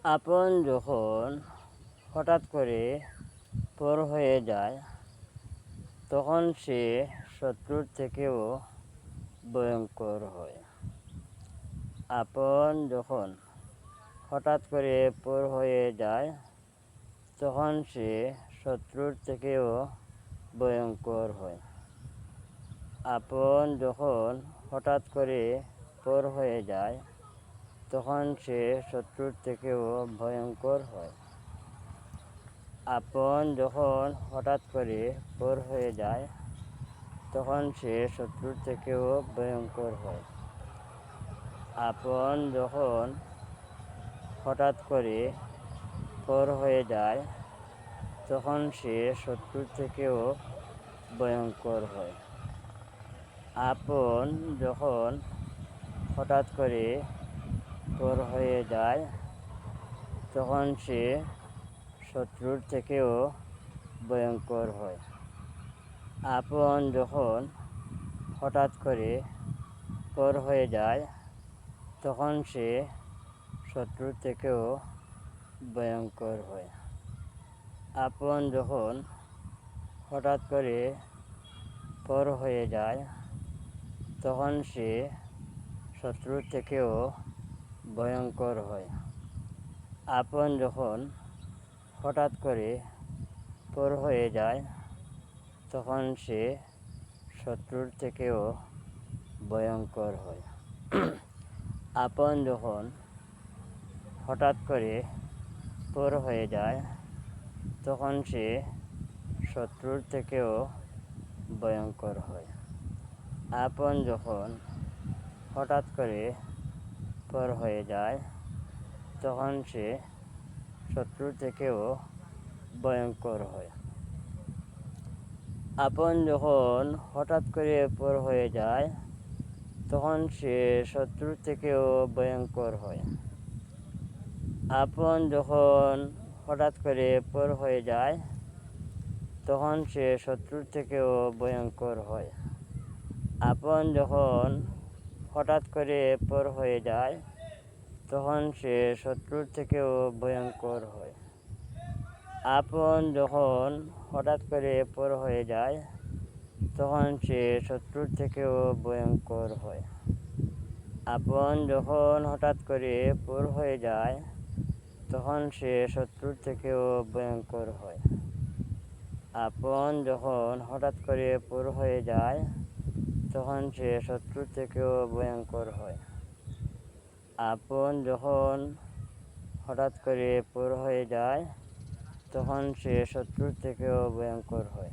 আপন যখন হঠাৎ করে পর হয়ে যায়, তখন সে শত্রুর থেকেও ভয়ঙ্কর হয়। আপন যখন হঠাৎ করে পর হয়ে যায়, তখন সে শত্রুর থেকেও ভয়ঙ্কর হয়। আপন যখন হঠাৎ করে পর হয়ে যায়, তখন সে শত্রুর থেকেও ভয়ঙ্কর হয়। আপন যখন হঠাৎ করে পর হয়ে যায়, তখন সে শত্রুর থেকেও ভয়ঙ্কর হয়। আপন যখন হঠাৎ করে পর হয়ে যায়, তখন সে শত্রুর থেকেও ভয়ঙ্কর হয়। আপন যখন হঠাৎ করে পর হয়ে যায়, তখন সে শত্রুর থেকেও ভয়ঙ্কর হয়। আপন যখন হঠাৎ করে পর হয়ে যায়, তখন সে শত্রুর থেকেও ভয়ঙ্কর হয়। আপন যখন হঠাৎ করে পর হয়ে যায়, তখন সে শত্রুর থেকেও ভয়ঙ্কর হয়। আপন যখন হঠাৎ করে পর হয়ে যায়, তখন সে শত্রুর থেকেও ভয়ঙ্কর হয়। আপন যখন হঠাৎ করে পর হয়ে যায়, তখন সে শত্রুর থেকেও ভয়ঙ্কর হয়। আপন যখন হঠাৎ করে পর হয়ে যায়, তখন সে শত্রুর থেকেও ভয়ঙ্কর হয়। আপন যখন হঠাৎ করে পর হয়ে যায়, তখন সে শত্রুর থেকেও ভয়ঙ্কর হয়। আপন যখন হঠাৎ করে পর হয়ে যায়, তখন সে শত্রুর থেকেও ভয়ঙ্কর হয়। আপন যখন হঠাৎ করে পর হয়ে যায়, তখন সে শত্রুর থেকেও ভয়ঙ্কর হয়। আপন যখন হঠাৎ করে পর হয়ে যায়, তখন সে শত্রুর থেকেও ভয়ঙ্কর হয়। আপন যখন হঠাৎ করে পর হয়ে যায়, তখন সে শত্রুর থেকেও ভয়ঙ্কর হয়। আপন যখন হঠাৎ করে পর হয়ে যায়, তখন সে শত্রুর থেকেও ভয়ঙ্কর হয়। আপন যখন হঠাৎ করে পর হয়ে যায়, তখন সে শত্রুর থেকেও ভয়ঙ্কর হয়।